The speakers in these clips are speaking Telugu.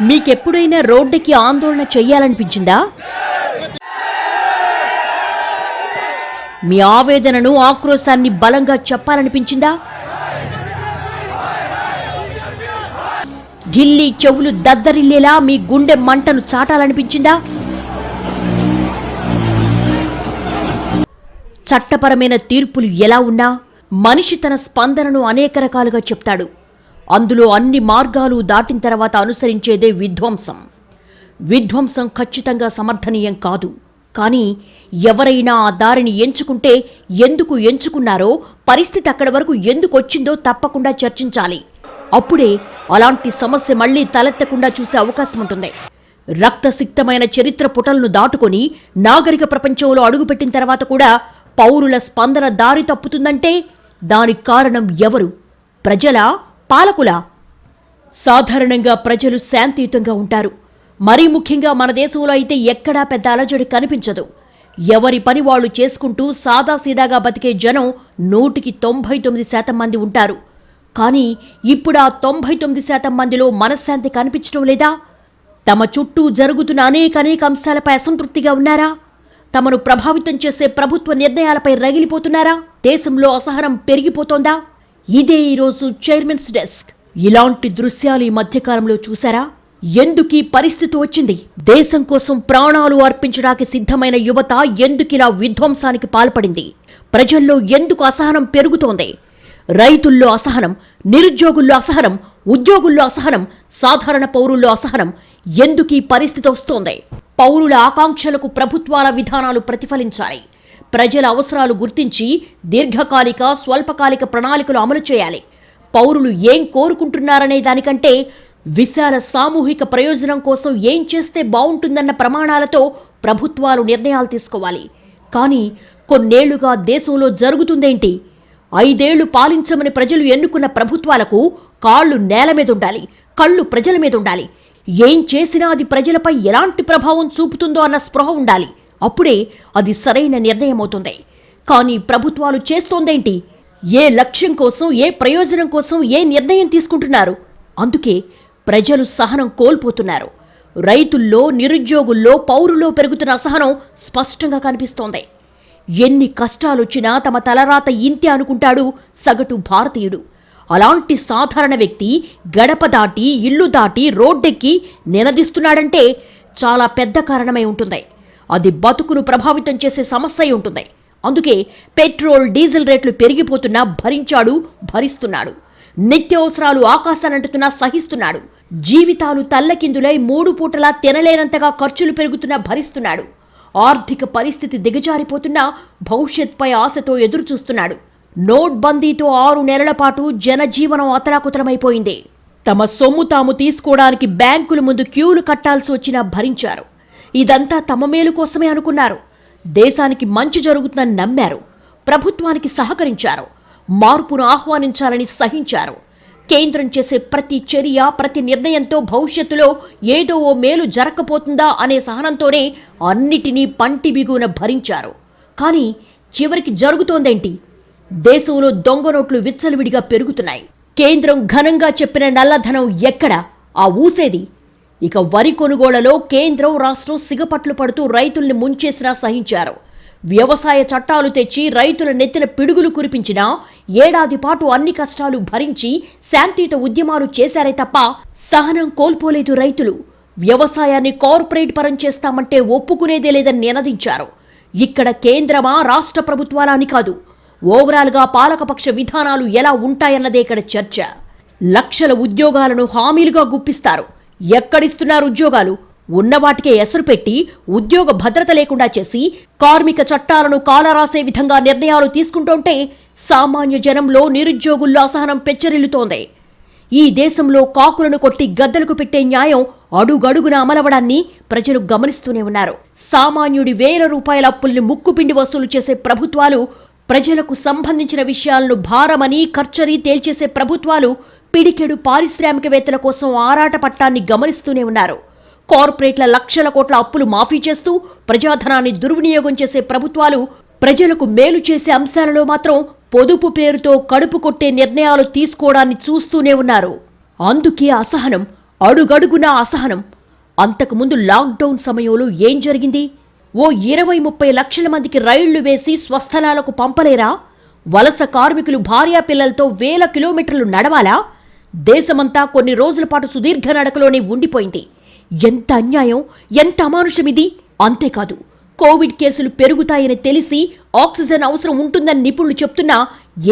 మీకెప్పుడైనా రోడ్డుకి ఆందోళన చెయ్యాలనిపించిందా? మీ ఆవేదనను, ఆక్రోశాన్ని బలంగా చెప్పాలనిపించిందా? ఢిల్లీ చెవులు దద్దరిల్లేలా మీ గుండె మంటను చాటాలనిపించిందా? చట్టపరమైన తీర్పులు ఎలా ఉన్నా మనిషి తన స్పందనను అనేక రకాలుగా చెప్తాడు. అందులో అన్ని మార్గాలు దాటిన తర్వాత అనుసరించేదే విధ్వంసం. విధ్వంసం ఖచ్చితంగా సమర్థనీయం కాదు. కానీ ఎవరైనా ఆ దారిని ఎంచుకుంటే ఎందుకు ఎంచుకున్నారో, పరిస్థితి అక్కడి వరకు ఎందుకు వచ్చిందో తప్పకుండా చర్చించాలి. అప్పుడే అలాంటి సమస్య మళ్లీ తలెత్తకుండా చూసే అవకాశం ఉంటుంది. రక్తసిక్తమైన చరిత్ర పుటలను దాటుకొని నాగరిక ప్రపంచంలో అడుగుపెట్టిన తర్వాత కూడా పౌరుల స్పందన దారి తప్పుతుందంటే దానికి కారణం ఎవరు? ప్రజలా, పాలకులా? సాధారణంగా ప్రజలు శాంతియుతంగా ఉంటారు. మరీ ముఖ్యంగా మన దేశంలో అయితే ఎక్కడా పెద్ద అలజడి కనిపించదు. ఎవరి పని వాళ్లు చేసుకుంటూ సాదాసీదాగా బతికే జనం 199% మంది ఉంటారు. కానీ ఇప్పుడు ఆ 99% మందిలో మనశ్శాంతి కనిపించడం లేదా? తమ చుట్టూ జరుగుతున్న అనేక అంశాలపై అసంతృప్తిగా ఉన్నారా? తమను ప్రభావితం చేసే ప్రభుత్వ నిర్ణయాలపై రగిలిపోతున్నారా? దేశంలో అసహనం పెరిగిపోతోందా? ఇదే ఈరోజు చైర్మన్స్ డెస్క్. ఇలాంటి దృశ్యాలు ఈ మధ్యకాలంలో చూశారా? ఎందుకీ పరిస్థితి వచ్చింది? దేశం కోసం ప్రాణాలు అర్పించడానికి సిద్ధమైన యువత ఎందుకిలా విధ్వంసానికి పాల్పడింది? ప్రజల్లో ఎందుకు అసహనం పెరుగుతోంది? రైతుల్లో అసహనం, నిరుద్యోగుల్లో అసహనం, ఉద్యోగుల్లో అసహనం, సాధారణ పౌరుల్లో అసహనం. ఎందుకీ పరిస్థితి వస్తోంది? పౌరుల ఆకాంక్షలకు ప్రభుత్వాల విధానాలు ప్రతిఫలించాలి. ప్రజల అవసరాలు గుర్తించి దీర్ఘకాలిక, స్వల్పకాలిక ప్రణాళికలు అమలు చేయాలి. పౌరులు ఏం కోరుకుంటున్నారనే దానికంటే విశాల సామూహిక ప్రయోజనం కోసం ఏం చేస్తే బావుంటుందన్న ప్రమాణాలతో ప్రభుత్వాలు నిర్ణయాలు తీసుకోవాలి. కానీ కొన్నేళ్లుగా దేశంలో జరుగుతుందేంటి? 5 ఏళ్లు పాలించమని ప్రజలు ఎన్నుకున్న ప్రభుత్వాలకు కాళ్లు నేల మీద ఉండాలి, కళ్ళు ప్రజల మీద ఉండాలి. ఏం చేసినా అది ప్రజలపై ఎలాంటి ప్రభావం చూపుతుందో అన్న స్పృహ ఉండాలి. అప్పుడే అది సరైన నిర్ణయం అవుతుంది. కానీ ప్రభుత్వాలు చేస్తోందేంటి? ఏ లక్ష్యం కోసం, ఏ ప్రయోజనం కోసం ఏ నిర్ణయం తీసుకుంటున్నారు? అందుకే ప్రజలు సహనం కోల్పోతున్నారు. రైతుల్లో, నిరుద్యోగుల్లో, పౌరుల్లో పెరుగుతున్న అసహనం స్పష్టంగా కనిపిస్తోంది. ఎన్ని కష్టాలొచ్చినా తమ తలరాత ఇంతే అనుకుంటాడు సగటు భారతీయుడు. అలాంటి సాధారణ వ్యక్తి గడప దాటి, ఇల్లు దాటి, రోడ్డెక్కి నినదిస్తున్నాడంటే చాలా పెద్ద కారణమై ఉంటుంది. అది బతుకును ప్రభావితం చేసే సమస్య అయి ఉంటుంది. అందుకే పెట్రోల్, డీజిల్ రేట్లు పెరిగిపోతున్నా భరించాడు, భరిస్తున్నాడు. నిత్యావసరాలు ఆకాశానంటుతున్నా సహిస్తున్నాడు. జీవితాలు తల్లకిందులై 3 పూటలా తినలేనంతగా ఖర్చులు పెరుగుతున్నా భరిస్తున్నాడు. ఆర్థిక పరిస్థితి దిగజారిపోతున్నా భవిష్యత్పై ఆశతో ఎదురుచూస్తున్నాడు. నోట్ బందీతో 6 నెలల పాటు జనజీవనం అతలాకుతలమైపోయింది. తమ సొమ్ము తాము తీసుకోవడానికి బ్యాంకుల ముందు క్యూలు కట్టాల్సి వచ్చినా భరించారు. ఇదంతా తమ మేలు కోసమే అనుకున్నారు. దేశానికి మంచి జరుగుతుందని నమ్మారు. ప్రభుత్వానికి సహకరించారు. మార్పును ఆహ్వానించాలని సహించారు. కేంద్రం చేసే ప్రతి చర్య, ప్రతి నిర్ణయంతో భవిష్యత్తులో ఏదో ఓ మేలు జరగకపోతుందా అనే సహనంతోనే అన్నిటినీ పంటి బిగున భరించారు. కానీ చివరికి జరుగుతోందేంటి? దేశంలో దొంగ నోట్లు విచ్చలవిడిగా పెరుగుతున్నాయి. కేంద్రం ఘనంగా చెప్పిన నల్లధనం ఎక్కడ? ఆ ఊసేది? ఇక వరి కొనుగోళ్లలో కేంద్రం, రాష్ట్రం సిగపట్లు పడుతూ రైతుల్ని ముంచేసినా సహించారు. వ్యవసాయ చట్టాలు తెచ్చి రైతుల నెత్తిన పిడుగులు కురిపించినా ఏడాది పాటు అన్ని కష్టాలు భరించి శాంతియుత ఉద్యమాలు చేశారే తప్ప సహనం కోల్పోలేదు రైతులు. వ్యవసాయాన్ని కార్పొరేట్ పరం చేస్తామంటే ఒప్పుకునేదే లేదని నినదించారు. ఇక్కడ కేంద్రమా, రాష్ట్ర ప్రభుత్వాలా అని కాదు, ఓవరాల్గా పాలకపక్ష విధానాలు ఎలా ఉంటాయన్నదే ఇక్కడ చర్చ. లక్షల ఉద్యోగాలను హామీలుగా గుప్పిస్తారు. ఎక్కడిస్తున్నారు ఉద్యోగాలు? ఉన్నవాటికే ఎసరు పెట్టి ఉద్యోగ భద్రత లేకుండా చేసి కార్మిక చట్టాలను కాలరాసే విధంగా నిర్ణయాలు తీసుకుంటుంటే సామాన్య జనంలో, నిరుద్యోగుల్లో అసహనం పెచ్చరిల్లుతోంది. ఈ దేశంలో కాకులను కొట్టి గద్దలకు పెట్టే న్యాయం అడుగడుగున అమలవడాన్ని ప్రజలు గమనిస్తూనే ఉన్నారు. సామాన్యుడి వేల రూపాయల అప్పుల్ని ముక్కుపిండి వసూలు చేసే ప్రభుత్వాలు, ప్రజలకు సంబంధించిన విషయాలను భారమని, ఖర్చని తేల్చేసే ప్రభుత్వాలు పిడికెడు పారిశ్రామికవేత్తల కోసం ఆరాట పట్టాన్ని గమనిస్తూనే ఉన్నారు. కార్పొరేట్ల లక్షల కోట్ల అప్పులు మాఫీ చేస్తూ ప్రజాధనాన్ని దుర్వినియోగం చేసే ప్రభుత్వాలు ప్రజలకు మేలు చేసే అంశాలలో మాత్రం పొదుపు పేరుతో కడుపు కొట్టే నిర్ణయాలు తీసుకోవడాన్ని చూస్తూనే ఉన్నారు. అందుకే అసహనం, అడుగడుగునా అసహనం. అంతకుముందు లాక్డౌన్ సమయంలో ఏం జరిగింది? ఓ 20-30 లక్షల మందికి రైళ్లు వేసి స్వస్థలాలకు పంపలేరా? వలస కార్మికులు భార్యాపిల్లలతో వేల కిలోమీటర్లు నడవాలా? దేశమంతా కొన్ని రోజుల పాటు సుదీర్ఘ నడకలోనే ఉండిపోయింది. ఎంత అన్యాయం, ఎంత అమానుషమిది! అంతేకాదు, కోవిడ్ కేసులు పెరుగుతాయని తెలిసి ఆక్సిజన్ అవసరం ఉంటుందని నిపుణులు చెప్తున్నా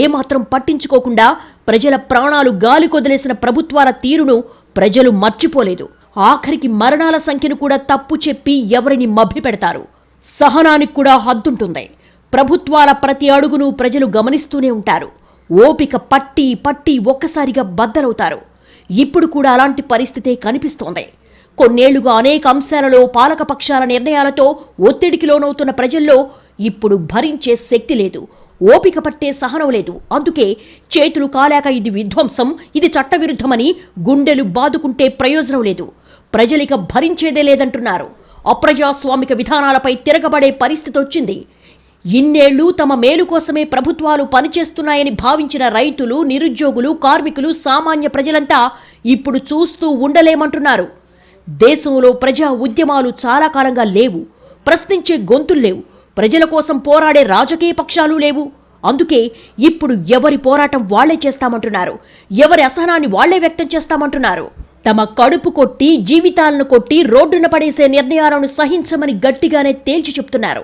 ఏమాత్రం పట్టించుకోకుండా ప్రజల ప్రాణాలు గాలికొదిలేసిన ప్రభుత్వాల తీరును ప్రజలు మర్చిపోలేదు. ఆఖరికి మరణాల సంఖ్యను కూడా తప్పు చెప్పి ఎవరిని మభ్యపెడతారు. సహనానికి కూడా హద్దుంటుంది. ప్రభుత్వాల ప్రతి అడుగును ప్రజలు గమనిస్తూనే ఉంటారు. ఓపిక పట్టి పట్టి ఒక్కసారిగా బద్దలవుతారు. ఇప్పుడు కూడా అలాంటి పరిస్థితే కనిపిస్తోంది. కొన్నేళ్లుగా అనేక అంశాలలో పాలకపక్షాల నిర్ణయాలతో ఒత్తిడికి లోనవుతున్న ప్రజల్లో ఇప్పుడు భరించే శక్తి లేదు, ఓపిక పట్టే సహనం లేదు. అందుకే చేతులు కాలాక ఇది విధ్వంసం, ఇది చట్టవిరుద్ధమని గుండెలు బాదుకుంటే ప్రయోజనం లేదు. ప్రజలిక భరించేదే లేదంటున్నారు. అప్రజాస్వామిక విధానాలపై తిరగబడే పరిస్థితి వచ్చింది. ఇన్నేళ్లు తమ మేలు కోసమే ప్రభుత్వాలు పనిచేస్తున్నాయని భావించిన రైతులు, నిరుద్యోగులు, కార్మికులు, సామాన్య ప్రజలంతా ఇప్పుడు చూస్తూ ఉండలేమంటున్నారు. దేశంలో ప్రజా ఉద్యమాలు చాలా కాలంగా లేవు. ప్రశ్నించే గొంతులు లేవు. ప్రజల కోసం పోరాడే రాజకీయ పక్షాలు లేవు. అందుకే ఇప్పుడు ఎవరి పోరాటం వాళ్లే చేస్తామంటున్నారు. ఎవరి అసహనాన్ని వాళ్లే వ్యక్తం చేస్తామంటున్నారు. తమ కడుపు కొట్టి, జీవితాలను కొట్టి రోడ్డున పడేసే నిర్ణయాలను సహించమని గట్టిగానే తేల్చి చెప్తున్నారు.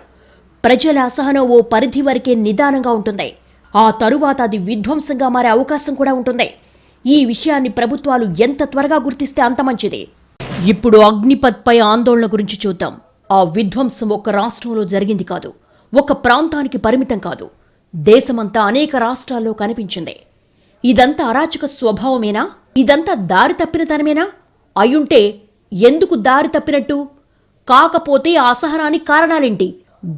ప్రజల అసహనం ఓ పరిధి వరకే నిదానంగా ఉంటుంది. ఆ తరువాత అది విధ్వంసంగా మారే అవకాశం కూడా ఉంటుంది. ఈ విషయాన్ని ప్రభుత్వాలు ఎంత త్వరగా గుర్తిస్తే అంత మంచిది. ఇప్పుడు అగ్నిపథ్పై ఆందోళన గురించి చూద్దాం. ఆ విధ్వంసం ఒక్క రాష్ట్రంలో జరిగింది కాదు, ఒక ప్రాంతానికి పరిమితం కాదు, దేశమంతా అనేక రాష్ట్రాల్లో కనిపించింది. ఇదంతా అరాచక స్వభావమేనా? ఇదంతా దారి తప్పినతనమేనా? అయ్యుంటే ఎందుకు దారి తప్పినట్టు? కాకపోతే ఆ అసహనానికి కారణాలేంటి?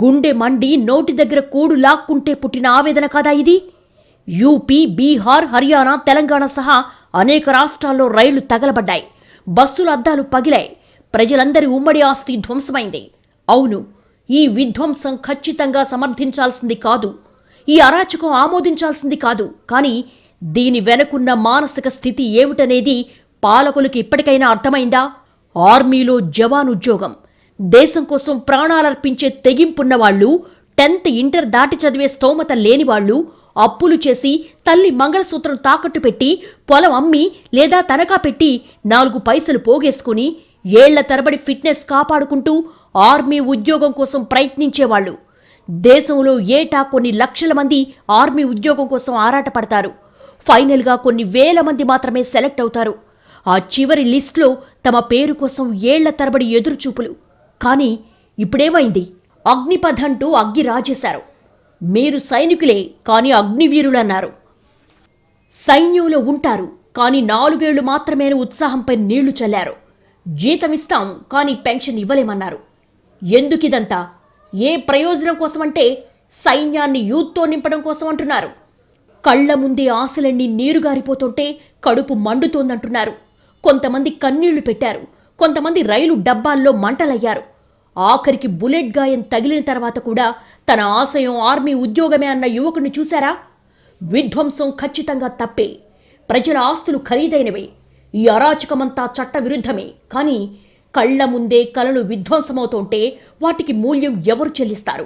గుండె మండి నోటి దగ్గర కూడు లాక్కుంటే పుట్టిన ఆవేదన కదా ఇది? యూపీ, బీహార్, హర్యానా, తెలంగాణ సహా అనేక రాష్ట్రాల్లో రైళ్లు తగలబడ్డాయి. బస్సుల అద్దాలు పగిలాయి. ప్రజలందరి ఉమ్మడి ఆస్తి ధ్వంసమైంది. అవును, ఈ విధ్వంసం ఖచ్చితంగా సమర్థించాల్సింది కాదు, ఈ అరాచకం ఆమోదించాల్సింది కాదు. కానీ దీని వెనుకున్న మానసిక స్థితి ఏమిటనేది పాలకులకు ఇప్పటికైనా అర్థమైందా? ఆర్మీలో జవాన్ ఉద్యోగం, దేశం కోసం ప్రాణాలర్పించే తెగింపున్నవాళ్లు, 10th ఇంటర్ దాటి చదివే స్తోమత లేనివాళ్లు, అప్పులు చేసి తల్లి మంగళసూత్రం తాకట్టు పెట్టి, పొలం అమ్మి లేదా తనఖా పెట్టి 4 పైసలు పోగేసుకుని ఏళ్ల తరబడి ఫిట్నెస్ కాపాడుకుంటూ ఆర్మీ ఉద్యోగం కోసం ప్రయత్నించేవాళ్లు. దేశంలో ఏటా కొన్ని లక్షల మంది ఆర్మీ ఉద్యోగం కోసం ఆరాటపడతారు. ఫైనల్గా కొన్ని వేల మంది మాత్రమే సెలెక్ట్ అవుతారు. ఆ చివరి లిస్టులో తమ పేరు కోసం ఏళ్ల తరబడి ఎదురుచూపులు. కానీ ఇప్పుడేమైంది? అగ్నిపథ్ అంటూ అగ్గి రాజేశారు. మీరు సైనికులే కానీ అగ్నివీరులన్నారు. సైన్యంలో ఉంటారు కానీ 4 ఏళ్లు మాత్రమే ఉత్సాహంపై నీళ్లు చల్లారు. జీతమిస్తాం కానీ పెన్షన్ ఇవ్వలేమన్నారు. ఎందుకిదంతా? ఏ ప్రయోజనం కోసమంటే సైన్యాన్ని యూత్తో నింపడం కోసం అంటున్నారు. కళ్ల ముందే ఆశలన్నీ నీరుగారిపోతుంటే కడుపు మండుతోందంటున్నారు. కొంతమంది కన్నీళ్లు పెట్టారు. కొంతమంది రైలు డబ్బాల్లో మంటలయ్యారు. ఆఖరికి బుల్లెట్ గాయం తగిలిన తర్వాత కూడా తన ఆశయం ఆర్మీ ఉద్యోగమే అన్న యువకుడిని చూశారా? విధ్వంసం ఖచ్చితంగా తప్పే. ప్రజల ఆస్తులు ఖరీదైనవే. ఈ అరాచకమంతా చట్ట విరుద్ధమే. కానీ కళ్ల ముందే కలలు విధ్వంసమవుతుంటే వాటికి మూల్యం ఎవరు చెల్లిస్తారు?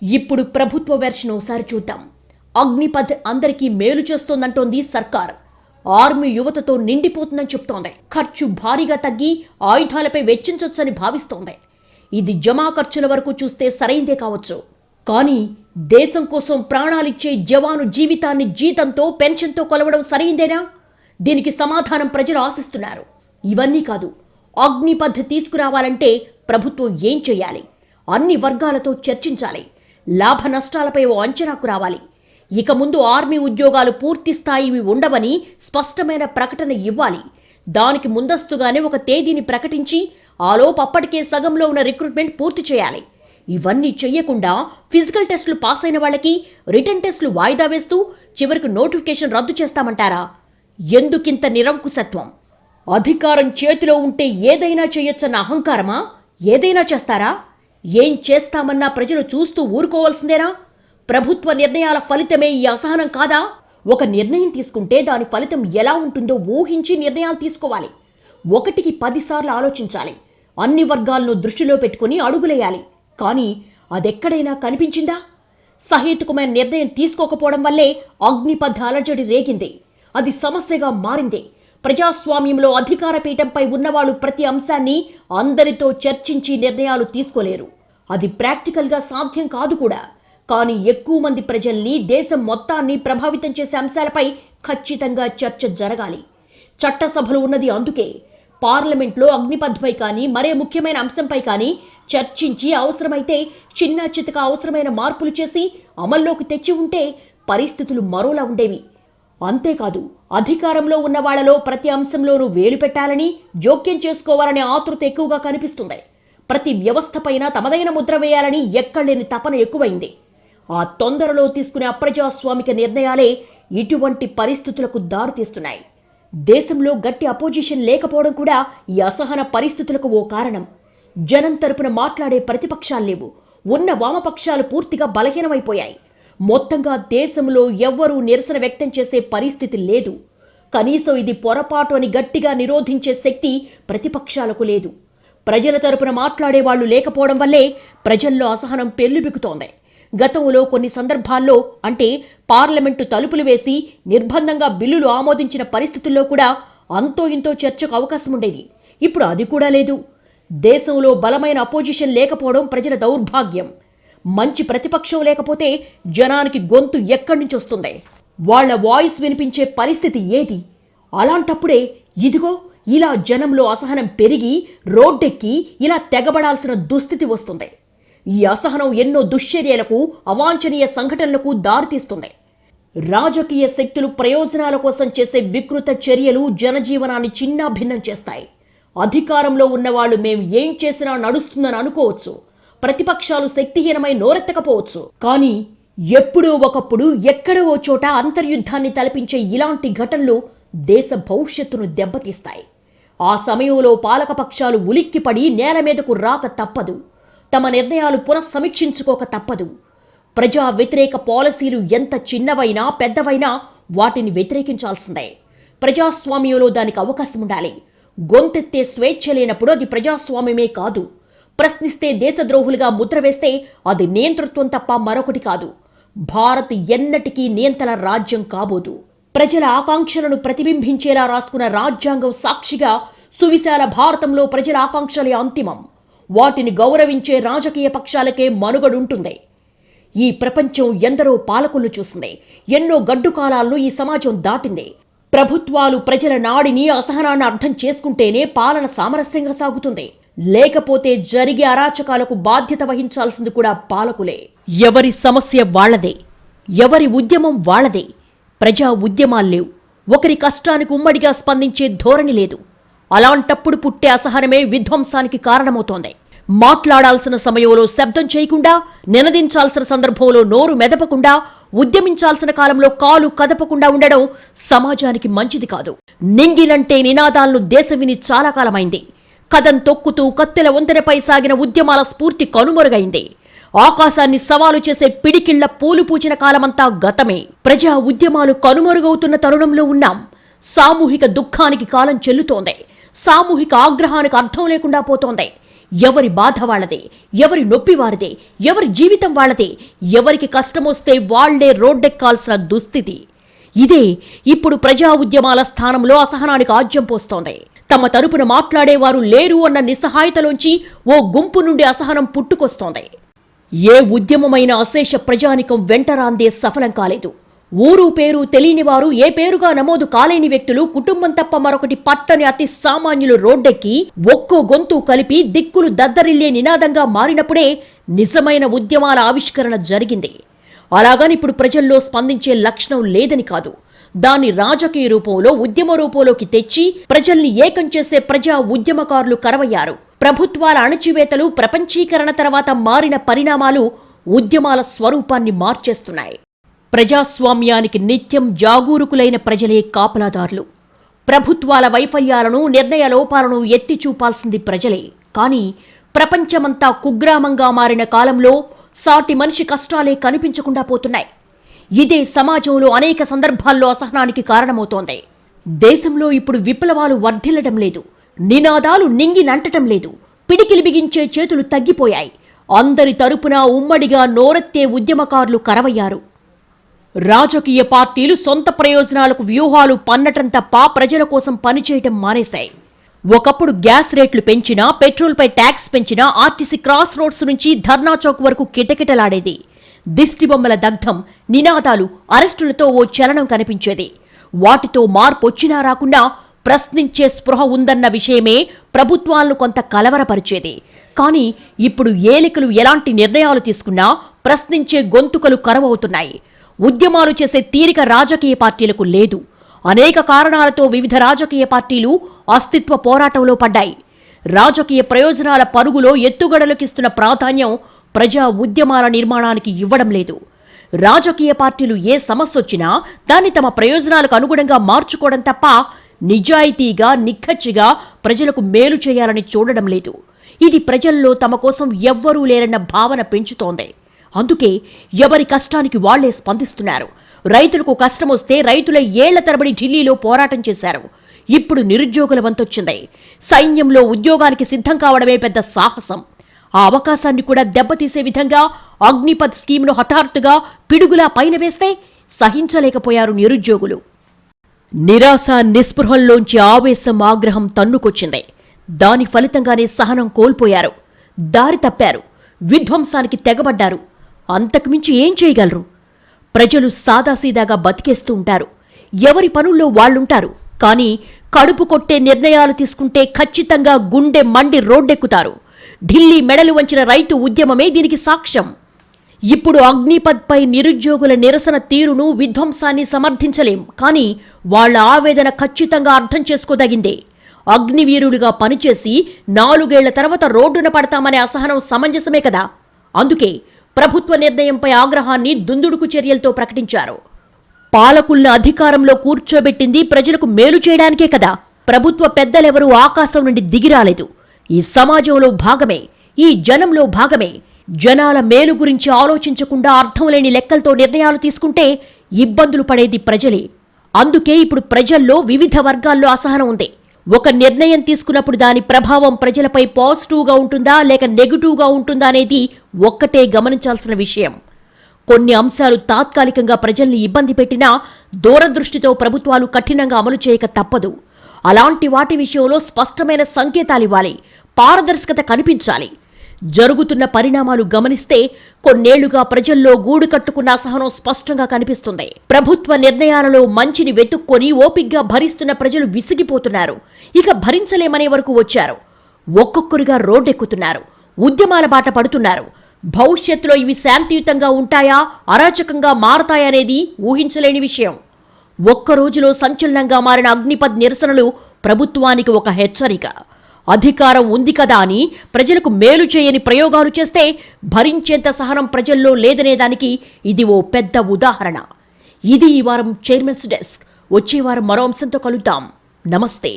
ఇప్పుడు ప్రభుత్వ వెర్షన్ ఒకసారి చూద్దాం. అగ్నిపథ్ అందరికీ మేలు చేస్తోందంటోంది సర్కార్. ఆర్మీ యువతతో నిండిపోతుందని చెప్తోంది. ఖర్చు భారీగా తగ్గి ఆయుధాలపై వెచ్చించొచ్చని భావిస్తోంది. ఇది జమా ఖర్చుల వరకు చూస్తే సరైందే కావచ్చు. కానీ దేశం కోసం ప్రాణాలిచ్చే జవాను జీవితాన్ని జీతంతో, పెన్షన్తో కొలవడం సరైందేనా? దీనికి సమాధానం ప్రజలు ఆశిస్తున్నారు. ఇవన్నీ కాదు, అగ్నిపథ్ తీసుకురావాలంటే ప్రభుత్వం ఏం చేయాలి? అన్ని వర్గాలతో చర్చించాలి. లాభ నష్టాలపై ఓ అంచనాకు రావాలి. ఇక ముందు ఆర్మీ ఉద్యోగాలు పూర్తి స్థాయివి ఉండవని స్పష్టమైన ప్రకటన ఇవ్వాలి. దానికి ముందస్తుగానే ఒక తేదీని ప్రకటించి ఆలోపు అప్పటికే సగంలో ఉన్న రిక్రూట్మెంట్ పూర్తి చేయాలి. ఇవన్నీ చెయ్యకుండా ఫిజికల్ టెస్టులు పాస్ అయిన వాళ్ళకి రిటర్న్ టెస్టులు వాయిదా వేస్తూ చివరికి నోటిఫికేషన్ రద్దు చేస్తామంటారా? ఎందుకింత నిరంకుశత్వం? అధికారం చేతిలో ఉంటే ఏదైనా చేయొచ్చన్న అహంకారమా? ఏదైనా చేస్తారా? ఏం చేస్తామన్నా ప్రజలు చూస్తూ ఊరుకోవాల్సిందేనా? ప్రభుత్వ నిర్ణయాల ఫలితమే ఈ అసహనం కాదా? ఒక నిర్ణయం తీసుకుంటే దాని ఫలితం ఎలా ఉంటుందో ఊహించి నిర్ణయాలు తీసుకోవాలి. 1కి 10 సార్లు ఆలోచించాలి. అన్ని వర్గాలను దృష్టిలో పెట్టుకుని అడుగులేయాలి. కానీ అదెక్కడైనా కనిపించిందా? సహేతుకమైన నిర్ణయం తీసుకోకపోవడం వల్లే అగ్నిపథ అలజడి రేగింది. అది సమస్యగా మారింది. ప్రజాస్వామ్యంలో అధికార పీఠంపై ఉన్నవాళ్లు ప్రతి అంశాన్ని అందరితో చర్చించి నిర్ణయాలు తీసుకోలేరు. అది ప్రాక్టికల్గా సాధ్యం కాదు కూడా. కానీ ఎక్కువ మంది ప్రజల్ని, దేశం మొత్తాన్ని ప్రభావితం చేసే అంశాలపై ఖచ్చితంగా చర్చ జరగాలి. చట్టసభలు ఉన్నది అందుకే. పార్లమెంట్లో అగ్నిపథ్పై కానీ మరే ముఖ్యమైన అంశంపై కానీ చర్చించి అవసరమైతే చిన్న చితక అవసరమైన మార్పులు చేసి అమల్లోకి తెచ్చి ఉంటే పరిస్థితులు మరోలా ఉండేవి. అంతేకాదు, అధికారంలో ఉన్న వాళ్లలో ప్రతి అంశంలోనూ వేలు పెట్టాలని, జోక్యం చేసుకోవాలనే ఆతృత ఎక్కువగా కనిపిస్తుంది. ప్రతి వ్యవస్థపైన తమదైన ముద్ర వేయాలని ఎక్కడలేని తపన ఎక్కువైంది. ఆ తొందరలో తీసుకునే అప్రజాస్వామిక నిర్ణయాలే ఇటువంటి పరిస్థితులకు దారితీస్తున్నాయి. దేశంలో గట్టి అపోజిషన్ లేకపోవడం కూడా ఈ అసహన పరిస్థితులకు ఓ కారణం. జనం తరపున మాట్లాడే ప్రతిపక్షాలు లేవు. ఉన్న వామపక్షాలు పూర్తిగా బలహీనమైపోయాయి. మొత్తంగా దేశంలో ఎవ్వరూ నిరసన వ్యక్తం చేసే పరిస్థితి లేదు. కనీసం ఇది పొరపాటు అని గట్టిగా నిరోధించే శక్తి ప్రతిపక్షాలకు లేదు. ప్రజల తరపున మాట్లాడేవాళ్లు లేకపోవడం వల్లే ప్రజల్లో అసహనం పెల్లుబికుతోంది. గతంలో కొన్ని సందర్భాల్లో, అంటే పార్లమెంటు తలుపులు వేసి నిర్బంధంగా బిల్లులు ఆమోదించిన పరిస్థితుల్లో కూడా అంతో ఇంతో చర్చకు అవకాశం ఉండేది. ఇప్పుడు అది కూడా లేదు. దేశంలో బలమైన అపోజిషన్ లేకపోవడం ప్రజల దౌర్భాగ్యం. మంచి ప్రతిపక్షం లేకపోతే జనానికి గొంతు ఎక్కడి నుంచి వస్తుంది? వాళ్ల వాయిస్ వినిపించే పరిస్థితి ఏది? అలాంటప్పుడే ఇదిగో ఇలా జనంలో అసహనం పెరిగి రోడ్డెక్కి ఇలా తెగబడాల్సిన దుస్థితి వస్తుంది. ఈ అసహనం ఎన్నో దుశ్చర్యలకు, అవాంఛనీయ సంఘటనలకు దారితీస్తుంది. రాజకీయ శక్తులు ప్రయోజనాల కోసం చేసే వికృత చర్యలు జనజీవనాన్ని చిన్నాభిన్నం చేస్తాయి. అధికారంలో ఉన్నవాళ్లు మేం ఏం చేసినా నడుస్తుందని అనుకోవచ్చు. ప్రతిపక్షాలు శక్తిహీనమై నోరెత్తకపోవచ్చు. కానీ ఎప్పుడో ఒకప్పుడు ఎక్కడో ఓ చోట అంతర్యుద్ధాన్ని తలపించే ఇలాంటి ఘటనలు దేశ భవిష్యత్తును దెబ్బతీస్తాయి. ఆ సమయంలో పాలకపక్షాలు ఉలిక్కిపడి నేల మీదకు రాక తప్పదు. తమ నిర్ణయాలు పునఃసమీక్షించుకోక తప్పదు. ప్రజా వ్యతిరేక పాలసీలు ఎంత చిన్నవైనా పెద్దవైనా వాటిని వ్యతిరేకించాల్సిందే. ప్రజాస్వామ్యంలో దానికి అవకాశం ఉండాలి. గొంతెత్తే స్వేచ్ఛ లేనప్పుడు అది ప్రజాస్వామ్యమే కాదు. ప్రశ్నిస్తే దేశద్రోహులుగా ముద్ర వేస్తే అది నియంతృత్వం తప్ప మరొకటి కాదు. భారత్ ఎన్నటికీ నియంతల రాజ్యం కాబోదు. ప్రజల ఆకాంక్షలను ప్రతిబింబించేలా రాసుకున్న రాజ్యాంగం సాక్షిగా సువిశాల భారతంలో ప్రజల ఆకాంక్షలే అంతిమం. వాటిని గౌరవించే రాజకీయ పక్షాలకే మనుగడుంటుంది. ఈ ప్రపంచం ఎందరో పాలకులను చూసింది. ఎన్నో గడ్డు కాలాలను ఈ సమాజం దాటింది. ప్రభుత్వాలు ప్రజల నాడిని, అసహనాన్ని అర్థం చేసుకుంటేనే పాలన సామరస్యంగా సాగుతుంది. లేకపోతే జరిగే అరాచకాలకు బాధ్యత వహించాల్సింది కూడా పాలకులే. ఎవరి సమస్య వాళ్లదే, ఎవరి ఉద్యమం వాళ్లదే. ప్రజా ఉద్యమాల్లేవు. ఒకరి కష్టానికి ఉమ్మడిగా స్పందించే ధోరణి లేదు. అలాంటప్పుడు పుట్టే అసహనమే విధ్వంసానికి కారణమవుతోంది. మాట్లాడాల్సిన సమయంలో శబ్దం చేయకుండా, నినదించాల్సిన సందర్భంలో నోరు మెదపకుండా, ఉద్యమించాల్సిన కాలంలో కాలు కదపకుండా ఉండడం సమాజానికి మంచిది కాదు. నింగినంటే నినాదాలను దేశం విని చాలా కాలమైంది. కదం తొక్కుతూ కత్తెల వంతెనపై సాగిన ఉద్యమాల స్ఫూర్తి కనుమరుగైంది. ఆకాశాన్ని సవాలు చేసే పిడికిళ్ల పూలు పూచిన కాలమంతా గతమే. ప్రజా ఉద్యమాలు కనుమరుగవుతున్న తరుణంలో ఉన్నాం. సామూహిక దుఃఖానికి కాలం చెల్లుతోంది. సామూహిక ఆగ్రహానికి అర్థం లేకుండా పోతోంది. ఎవరి బాధ వాళ్లదే, ఎవరి నొప్పి వారిదే, ఎవరి జీవితం వాళ్లదే. ఎవరికి కష్టమొస్తే వాళ్లే రోడ్డెక్కాల్సిన దుస్థితి. ఇదే ఇప్పుడు ప్రజా ఉద్యమాల స్థానంలో అసహనానికి ఆజ్యం పోస్తోంది. తమ తరపున మాట్లాడేవారు లేరు అన్న నిస్సహాయతలోంచి ఓ గుంపు నుండి అసహనం పుట్టుకొస్తోంది. ఏ ఉద్యమమైన అశేష ప్రజానికం వెంటరాందే సఫలం కాలేదు. ఊరు పేరు తెలియని వారు, ఏ పేరుగా నమోదు కాలేని వ్యక్తులు, కుటుంబం తప్ప మరొకటి పట్టని అతి సామాన్యులు రోడ్డెక్కి ఒక్కో గొంతు కలిపి దిక్కులు దద్దరిల్లే నినాదంగా మారినప్పుడే నిజమైన ఉద్యమాల ఆవిష్కరణ జరిగింది. అలాగని ఇప్పుడు ప్రజల్లో స్పందించే లక్షణం లేదని కాదు. దాన్ని రాజకీయ రూపంలో, ఉద్యమ రూపంలోకి తెచ్చి ప్రజల్ని ఏకం చేసే ప్రజా ఉద్యమకారులు కరవయ్యారు. ప్రభుత్వాల అణచివేతలు, ప్రపంచీకరణ తర్వాత మారిన పరిణామాలు ఉద్యమాల స్వరూపాన్ని మార్చేస్తున్నాయి. ప్రజాస్వామ్యానికి నిత్యం జాగూరుకులైన ప్రజలే కాపలాదారులు. ప్రభుత్వాల వైఫల్యాలను, నిర్ణయ లోపాలను ఎత్తి చూపాల్సింది ప్రజలే. కానీ ప్రపంచమంతా కుగ్రామంగా మారిన కాలంలో సాటి మనిషి కష్టాలే కనిపించకుండా పోతున్నాయి. ఇదే సమాజంలో అనేక సందర్భాల్లో అసహనానికి కారణమవుతోంది. దేశంలో ఇప్పుడు విప్లవాలు వర్ధిల్లడం లేదు, నినాదాలు నింగినంటటం లేదు, పిడికిలి బిగించే చేతులు తగ్గిపోయాయి. అందరి తరపున ఉమ్మడిగా నోరెత్తే ఉద్యమకారులు కరవయ్యారు. రాజకీయ పార్టీలు సొంత ప్రయోజనాలకు వ్యూహాలు పన్నటం తప్ప ప్రజల కోసం పనిచేయటం మానేశాయి. ఒకప్పుడు గ్యాస్ రేట్లు పెంచినా, పెట్రోల్పై ట్యాక్స్ పెంచినా ఆర్టీసీ క్రాస్ రోడ్స్ నుంచి ధర్నా చౌక్ వరకు కిటకిటలాడేది. దిష్టిబొమ్మల దగ్ధం, నినాదాలు, అరెస్టులతో ఓ చలనం కనిపించేది. వాటితో మార్పు వచ్చినా రాకున్నా ప్రశ్నించే స్పృహ ఉందన్న విషయమే ప్రభుత్వాలను కొంత కలవరపరిచేది. కానీ ఇప్పుడు ఏలికలు ఎలాంటి నిర్ణయాలు తీసుకున్నా ప్రశ్నించే గొంతుకలు కరువవుతున్నాయి. ఉద్యమాలు చేసే తీరిక రాజకీయ పార్టీలకు లేదు. అనేక కారణాలతో వివిధ రాజకీయ పార్టీలు అస్తిత్వ పోరాటంలో పడ్డాయి. రాజకీయ ప్రయోజనాల పరుగులో ఎత్తుగడలకిస్తున్న ప్రాధాన్యం ప్రజా ఉద్యమాల నిర్మాణానికి ఇవ్వడం లేదు. రాజకీయ పార్టీలు ఏ సమస్య వచ్చినా దాన్ని తమ ప్రయోజనాలకు అనుగుణంగా మార్చుకోవడం తప్ప నిజాయితీగా, నిక్కచ్చిగా ప్రజలకు మేలు చేయాలని చూడడం లేదు. ఇది ప్రజల్లో తమ కోసం ఎవ్వరూ లేరన్న భావన పెంచుతోంది. అందుకే ఎవరి కష్టానికి వాళ్లే స్పందిస్తున్నారు. రైతులకు కష్టం వస్తే రైతుల ఏళ్ల తరబడి ఢిల్లీలో పోరాటం చేశారు. ఇప్పుడు నిరుద్యోగుల వంతొచ్చింది. సైన్యంలో ఉద్యోగానికి సిద్ధం కావడమే పెద్ద సాహసం. ఆ అవకాశాన్ని కూడా దెబ్బతీసే విధంగా అగ్నిపథ్ స్కీమ్ను హఠాత్తుగా పిడుగులా పైన వేస్తే సహించలేకపోయారు నిరుద్యోగులు. నిరాశ, నిస్పృహల్లోంచి ఆవేశం, ఆగ్రహం తన్నుకొచ్చింది. దాని ఫలితంగానే సహనం కోల్పోయారు, దారి తప్పారు, విధ్వంసానికి తెగబడ్డారు. అంతకుమించి ఏం చేయగలరు? ప్రజలు సాదాసీదాగా బతికేస్తూ ఉంటారు. ఎవరి పనుల్లో వాళ్లుంటారు. కానీ కడుపు కొట్టే నిర్ణయాలు తీసుకుంటే ఖచ్చితంగా గుండె మండి రోడ్డెక్కుతారు. ఢిల్లీ మెడలు వంచిన రైతు ఉద్యమమే దీనికి సాక్ష్యం. ఇప్పుడు అగ్నిపథ్పై నిరుద్యోగుల నిరసన తీరును, విధ్వంసాన్ని సమర్థించలేం. కానీ వాళ్ల ఆవేదన ఖచ్చితంగా అర్థం చేసుకోదగిందే. అగ్నివీరులుగా పనిచేసి 4 ఏళ్ల తర్వాత రోడ్డున పడతామనే అసహనం సమంజసమే కదా. అందుకే ప్రభుత్వ నిర్ణయంపై ఆగ్రహాన్ని దుందుడుకు చర్యలతో ప్రకటించారు. పాలకుల్ని అధికారంలో కూర్చోబెట్టింది ప్రజలకు మేలు చేయడానికే కదా. ప్రభుత్వ పెద్దలెవరూ ఆకాశం నుండి దిగిరాలేదు. ఈ సమాజంలో భాగమే, ఈ జనంలో భాగమే. జనాల మేలు గురించి ఆలోచించకుండా అర్థం లేని లెక్కలతో నిర్ణయాలు తీసుకుంటే ఇబ్బందులు పడేది ప్రజలే. అందుకే ఇప్పుడు ప్రజల్లో వివిధ వర్గాల్లో అసహనం ఉంది. ఒక నిర్ణయం తీసుకున్నప్పుడు దాని ప్రభావం ప్రజలపై పాజిటివ్గా ఉంటుందా లేక నెగిటివ్గా ఉంటుందా అనేది ఒక్కటే గమనించాల్సిన విషయం. కొన్ని అంశాలు తాత్కాలికంగా ప్రజల్ని ఇబ్బంది పెట్టినా దూరదృష్టితో ప్రభుత్వాలు కఠినంగా అమలు చేయక తప్పదు. అలాంటి వాటి విషయంలో స్పష్టమైన సంకేతాలివ్వాలి, పారదర్శకత కనిపించాలి. జరుగుతున్న పరిణామాలు గమనిస్తే కొన్నేళ్లుగా ప్రజల్లో గూడు కట్టుకున్న అసహనం స్పష్టంగా కనిపిస్తుంది. ప్రభుత్వ నిర్ణయాలలో మంచిని వెతుక్కొని ఓపిగ్గా భరిస్తున్న ప్రజలు విసిగిపోతున్నారు. ఇక భరించలేమనే వరకు వచ్చారు. ఒక్కొక్కరుగా రోడ్డెక్కుతున్నారు, ఉద్యమాల బాట పడుతున్నారు. భవిష్యత్తులో ఇవి శాంతియుతంగా ఉంటాయా, అరాచకంగా మారతాయనేది ఊహించలేని విషయం. ఒక్కరోజులో సంచలనంగా మారిన అగ్నిపథ్ నిరసనలు ప్రభుత్వానికి ఒక హెచ్చరిక. అధికారం ఉంది కదా అని ప్రజలకు మేలు చేయని ప్రయోగాలు చేస్తే భరించేంత సహనం ప్రజల్లో లేదనేదానికి ఇది ఓ పెద్ద ఉదాహరణ. ఇది ఈ వారం చైర్మన్స్ డెస్క్. వచ్చే వారం మరో అంశంతో కలుద్దాం. నమస్తే.